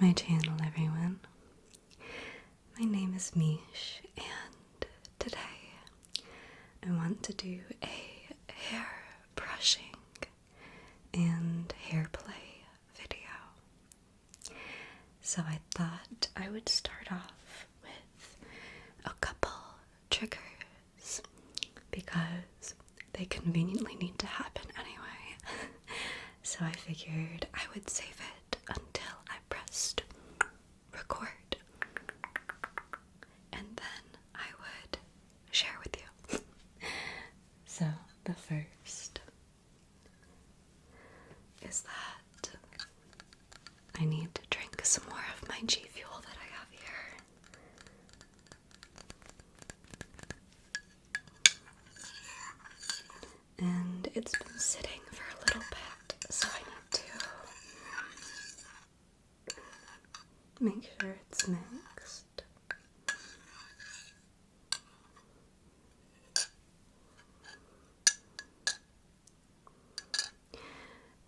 my channel, everyone. My name is Mish, and today I want to do a hair brushing and hair play video. So I thought I would start off with a couple triggers because they conveniently need to happen anyway. So I figured I would save it until I pressed record, and then I would share with you. So the first is that I need to drink some more of my G Fuel that I have here. And it's been sitting for a little bit, so I need to make sure it's mixed.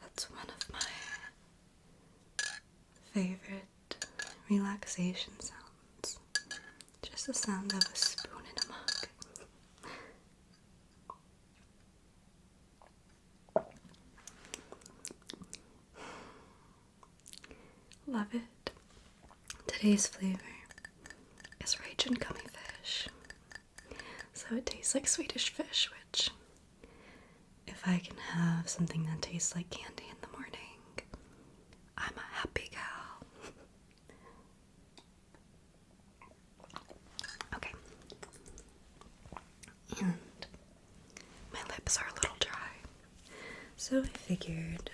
That's one of my favorite relaxation sounds. Just the sound of a spoon in a mug. Love it. Today's flavor is Raging Gummy Fish. So it tastes like Swedish fish, which, if I can have something that tastes like candy in the morning, I'm a happy gal. Okay. And my lips are a little dry, so I figured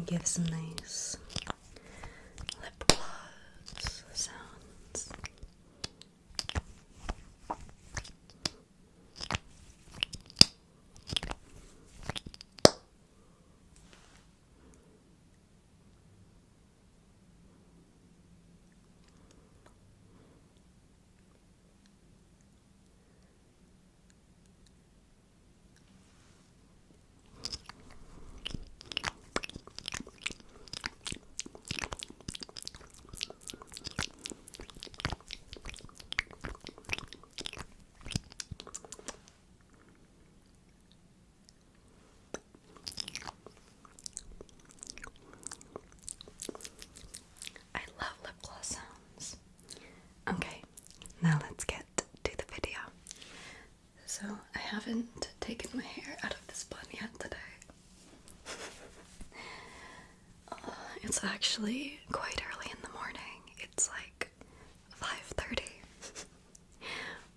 give some nice lip gloss sounds. I love lip gloss sounds. Okay, now let's get to the video. So I haven't taken my hair out of this bun yet today. It's actually quite early in the morning. It's like 5:30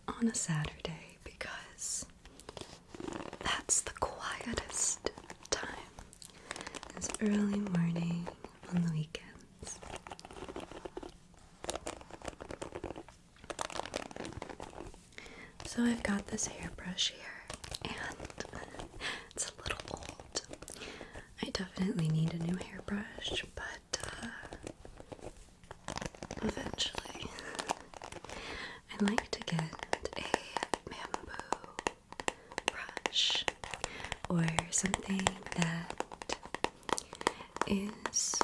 on a Saturday because that's the quietest time. It's early morning on the weekends. So I've got this hairbrush here, and it's a little old. I definitely need a new hairbrush, but eventually I like to get a bamboo brush or something that is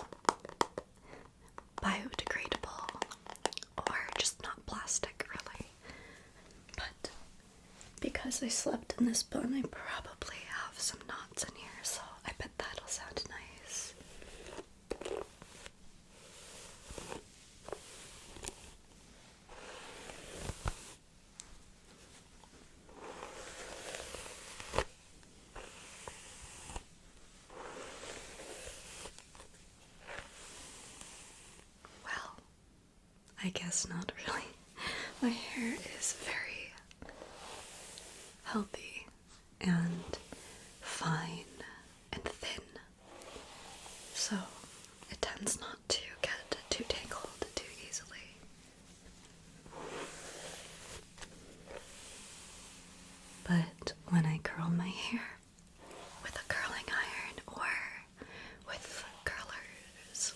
biodegradable or just not plastic, really. But because I slept in this bun, I probably have some knots in here, so I bet that'll sound nice. Well, I guess not really. My hair is very healthy and fine and thin, so it tends not to get too tangled too easily. But when I curl my hair with a curling iron or with curlers,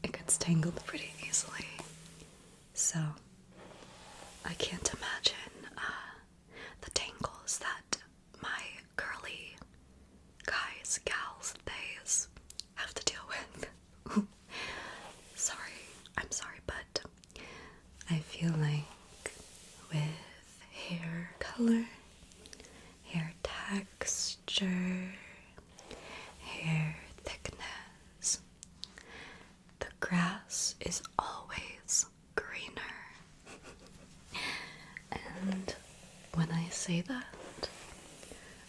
it gets tangled pretty easily. So I can't imagine the tangles that my curly us gals days have to deal with. I'm sorry, but I feel like with hair color, hair texture, hair thickness, the grass is always greener. And when I say that,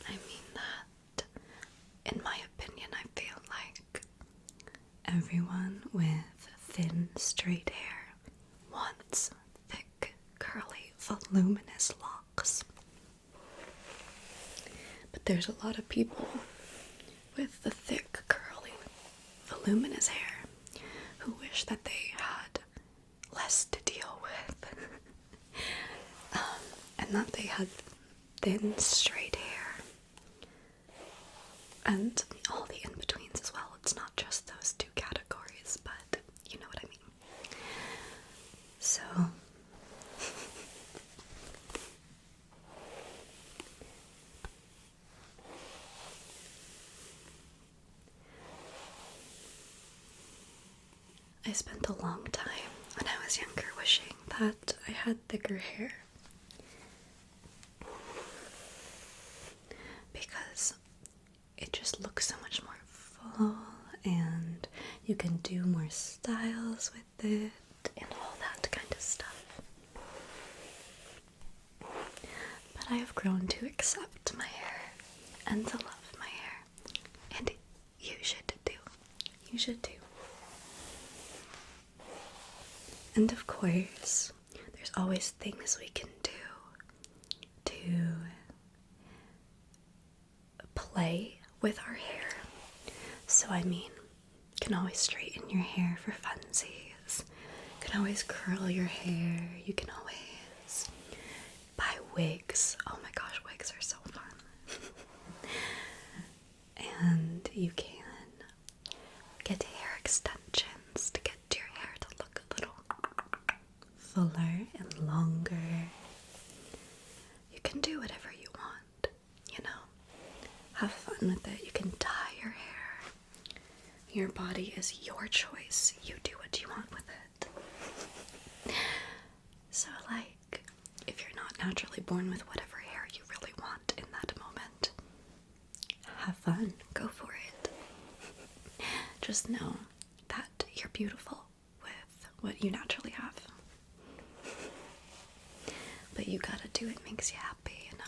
I mean that, in my opinion, I feel like everyone with thin, straight hair wants thick, curly, voluminous locks. But there's a lot of people with the thick, curly, voluminous hair who wish that they had less to deal with. And that they had thin, straight hair. And all the in-betweens as well. It's not just those two categories, but you know what I mean. So, I spent a long time when I was younger wishing that I had thicker hair. Because it just looks so much more full and you can do more styles with it and all that kind of stuff. But I have grown to accept my hair and to love my hair. And you should too. You should too. And of course, there's always things we can do to play with our hair. So I mean, you can always straighten your hair for funsies. You can always curl your hair. You can always buy wigs. Oh my gosh, wigs are so fun. And you can get hair extensions to get your hair to look a little fuller and longer. You can do whatever you want, you know. Have fun with it. You can dye your hair. Your body is your choice. You do what you want with it. So, like, if you're not naturally born with whatever hair you really want in that moment, have fun. Go for it. Just know that you're beautiful with what you naturally have. But you gotta do what makes you happy, you know.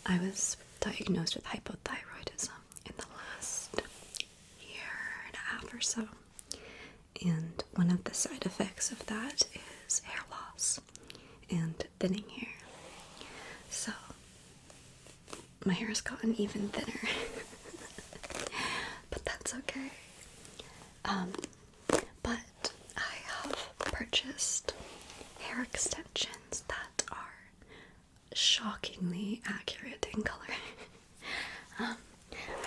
I was diagnosed with hypothyroidism in the last year and a half or so. And one of the side effects of that is hair loss and thinning hair. So, my hair has gotten even thinner. But that's okay. But I have purchased hair extensions that are shockingly accurate in color. I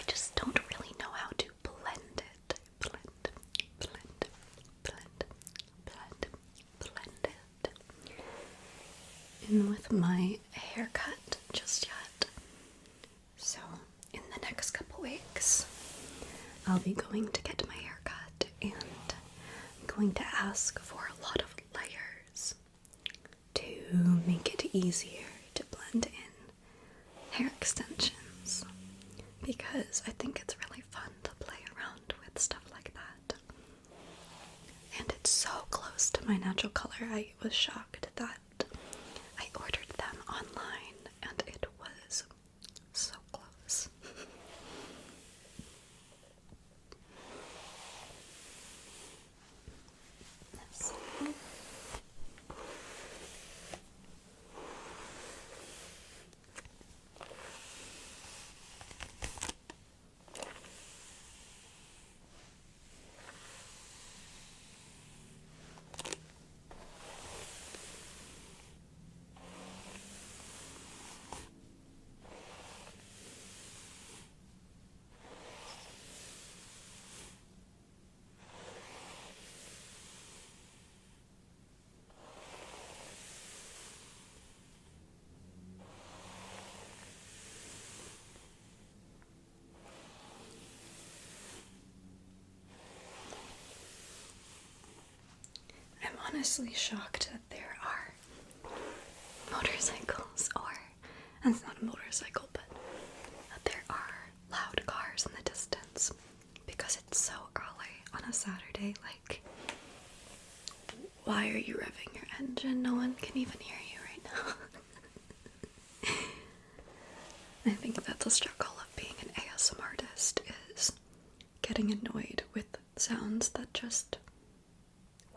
just don't really know how to blend it. Blend it in with my haircut just yet. So in the next couple weeks, I'll be going to get my hair cut, and I'm going to ask for a lot of layers to make it easier to blend in hair extensions, because I think it's really fun to play around with stuff like that. And it's so close to my natural color. I was shocked that I ordered them online and it was so close. Let's see. honestly shocked that there are motorcycles, or, and it's not a motorcycle, but that there are loud cars in the distance, because it's so early on a Saturday. Like, why are you revving your engine? No one can even hear you right now. I think that the struggle of being an ASMR artist is getting annoyed with sounds that just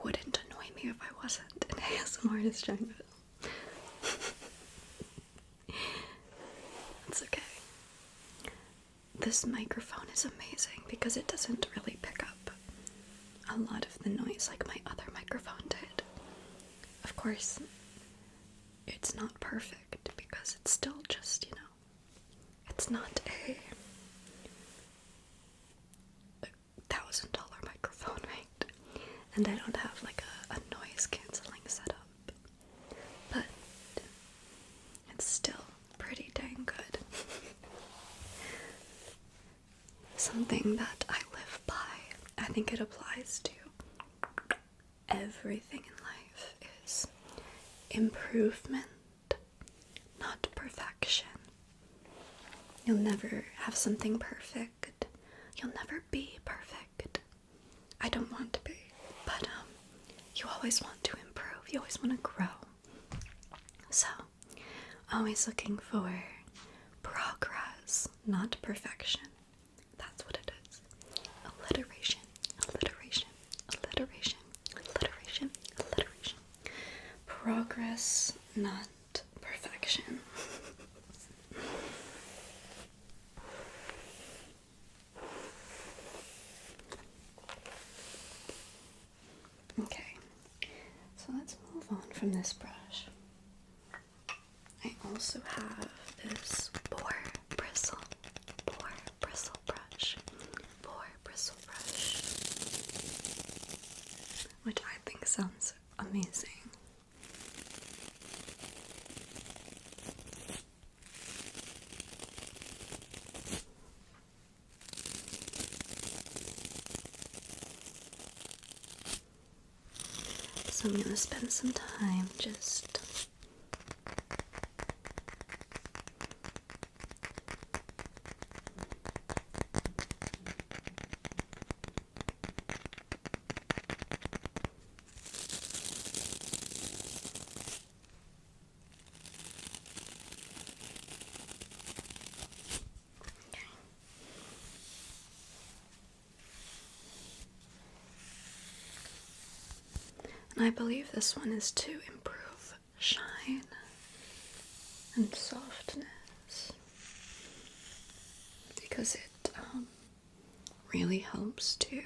wouldn't annoy me if I wasn't an ASMR artist trying to film. It's okay. This microphone is amazing because it doesn't really pick up a lot of the noise like my other microphone did. Of course, it's not perfect because it's still just, it's not a $1,000 microphone, right? And I don't have like a noise canceling setup, but it's still pretty dang good. Something that I live by, I think it applies to everything in life, is improvement, not perfection. You'll never have something perfect. You'll never be perfect. I don't want to be, but you always want to improve. You always want to grow. So, always looking for progress, not perfection. That's what it is. Alliteration, alliteration, alliteration, alliteration, alliteration. Progress, not perfection. Okay, so let's move on from this brush. I also have this boar bristle brush, which I think sounds amazing. So I'm gonna spend some time just and I believe this one is to improve shine and softness, because it really helps to,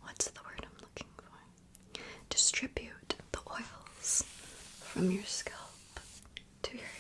what's the word I'm looking for? Distribute the oils from your scalp to your hair.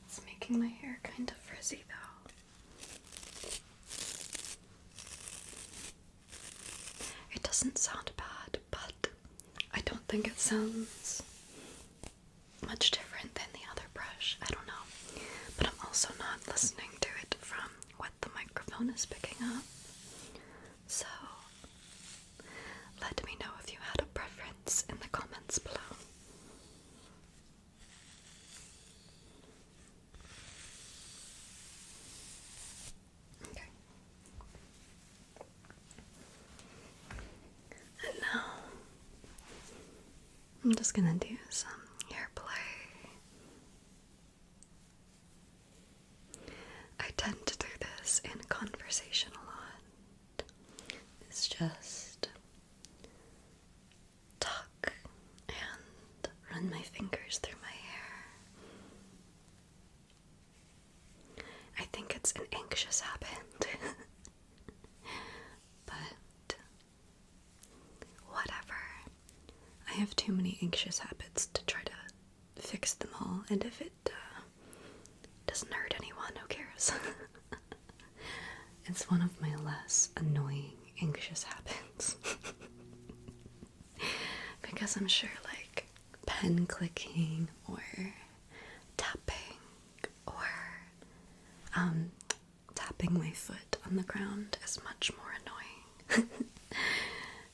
It's making my hair kind of frizzy though. It doesn't sound bad, but I don't think it sounds much different than the other brush. I don't know. But I'm also not listening to it from what the microphone is picking up. So let me know if you had a preference in the comments below. Okay. And now I'm just gonna do some hair play. I tend to do this in conversation a lot. It's just talk and run my fingers through my hair. I think it's an anxious habit, but too many anxious habits to try to fix them all, and if it doesn't hurt anyone, who cares? It's one of my less annoying anxious habits. Because I'm sure, like, pen clicking or tapping or tapping my foot on the ground is much more annoying.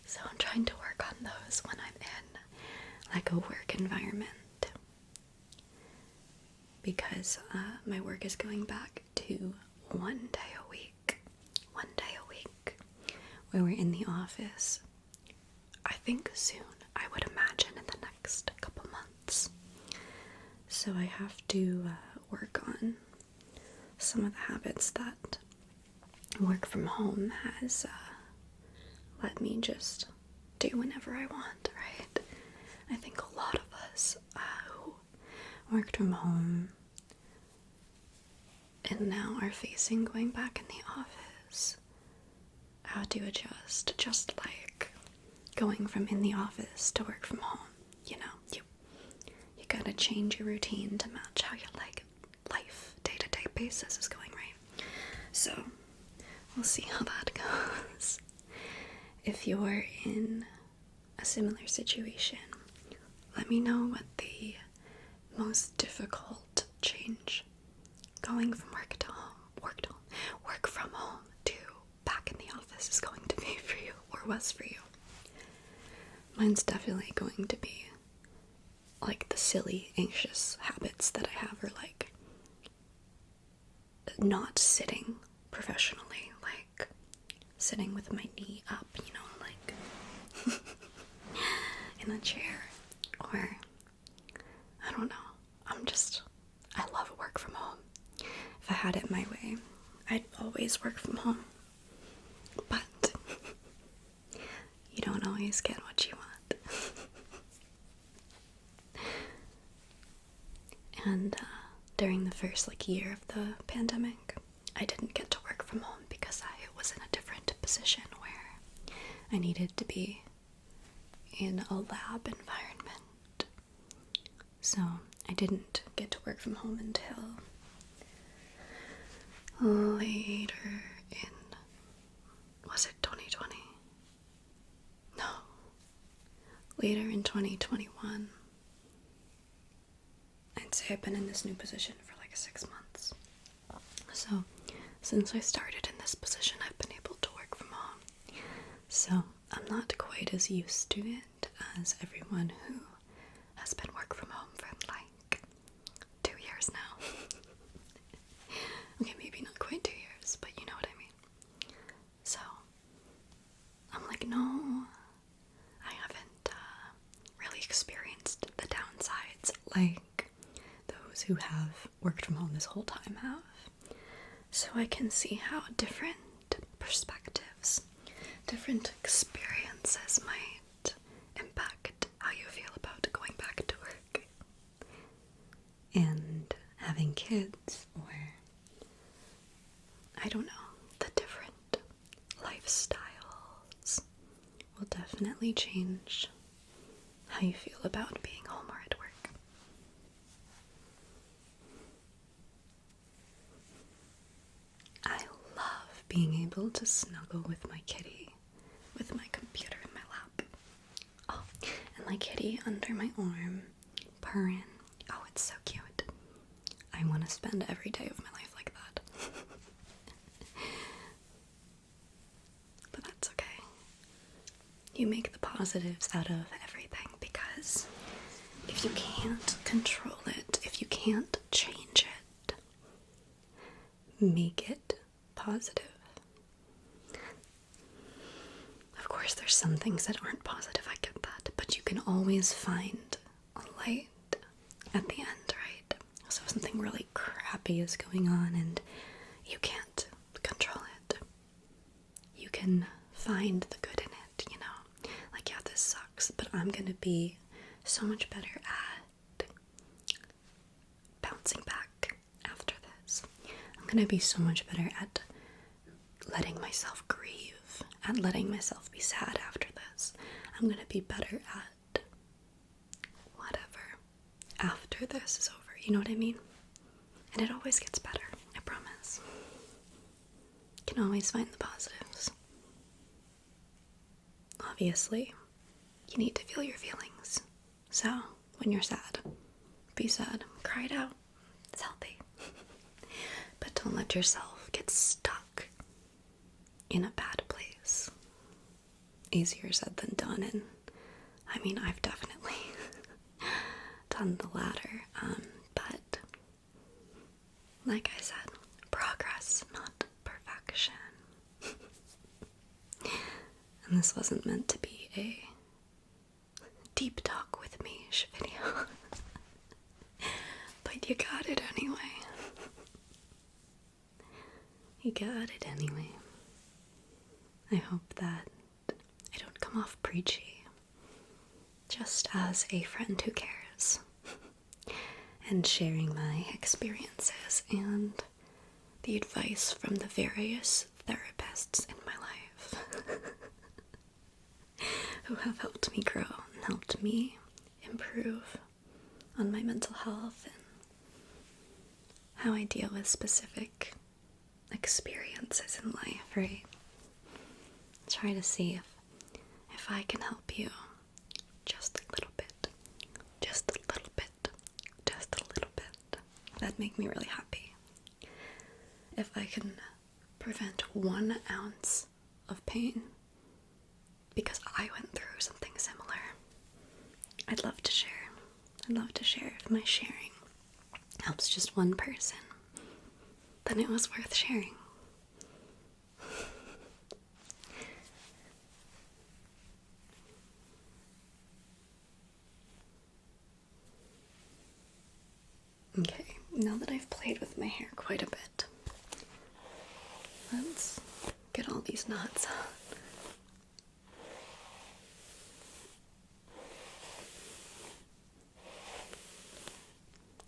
So I'm trying to work on those when I'm in, like, a work environment. Because my work is going back to 1 day a week. 1 day a week. Where we're in the office. I think soon, I would imagine in the next couple months. So I have to work on some of the habits that work from home has let me just do whenever I want, right? I think a lot of us who worked from home and now are facing going back in the office, how to adjust, just like going from in the office to work from home. You know, you gotta change your routine to match how your life day-to-day basis is going, right? So we'll see how that goes. If you're in a similar situation, let me know what the most difficult change going from work from home to back in the office is going to be for you, or was for you. Mine's definitely going to be like the silly, anxious habits that I have, or like not sitting professionally, like sitting with my knee up, you know, like in a chair, or I don't know. I love work from home. If I had it my way, I'd always work from home. But you don't always get what you want. And during the first year of the pandemic, I didn't get to work from home because I was in a different position where I needed to be in a lab environment. So I didn't get to work from home until later in, was it 2020? No, later in 2021. I'd say I've been in this new position for like 6 months. So since I started in this position, I've been able to work from home. So I'm not quite as used to it as everyone who has been work from home for like 2 years now. Okay, maybe not quite 2 years, but you know what I mean. So I'm like, no, I haven't really experienced the downsides like those who have worked from home this whole time have. So I can see how different perspectives, different experiences might impact how you feel about going back to work. And having kids, or I don't know, the different lifestyles will definitely change how you feel about being home or at work. I love being able to snuggle with my kitty, with my computer in my lap. Oh, and my kitty under my arm, purring. Oh, it's so cute. I want to spend every day of my life like that. But that's okay. You make the positives out of everything, because if you can't control it, if you can't change it, make it positive. Of course, there's some things that aren't positive, I get that, but you can always find a light at the end, right? So if something really crappy is going on and you can't control it, you can find the good in it, you know? Like, yeah, this sucks, but I'm gonna be so much better at bouncing back after this. I'm gonna be so much better at letting myself grieve, at letting myself be sad after this. I'm gonna be better at after this is over, you know what I mean? And it always gets better, I promise. You can always find the positives. Obviously, you need to feel your feelings. So, when you're sad, be sad, cry it out. It's healthy. But don't let yourself get stuck in a bad place. Easier said than done, and I mean, I've definitely done the latter, but like I said, progress, not perfection. And this wasn't meant to be a deep talk with Mish video, but you got it anyway. You got it anyway. I hope that I don't come off preachy, just as a friend who cares, and sharing my experiences and the advice from the various therapists in my life who have helped me grow and helped me improve on my mental health and how I deal with specific experiences in life, right? Try to see if I can help you just a little bit, just a little bit, just a little bit. That'd make me really happy. If I can prevent 1 ounce of pain because I went through something similar, I'd love to share. I'd love to share. If my sharing helps just one person, then it was worth sharing. Okay, now that I've played with my hair quite a bit, let's get all these knots out.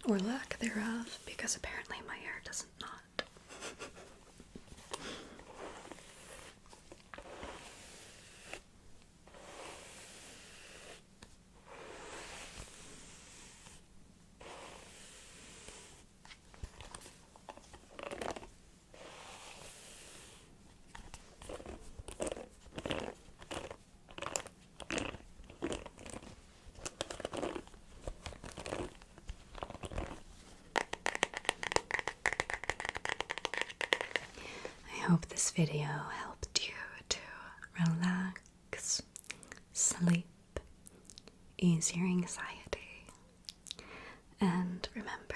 Or lack thereof, because apparently my hair doesn't knot. I hope this video helped you to relax, sleep, ease your anxiety, and remember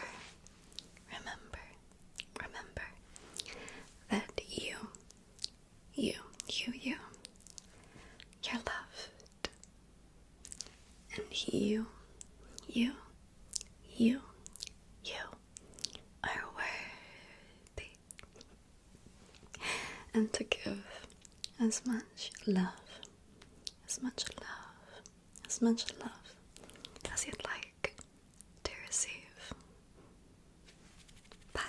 that you're loved, and you are worthy, and to give as much love, as much love, as much love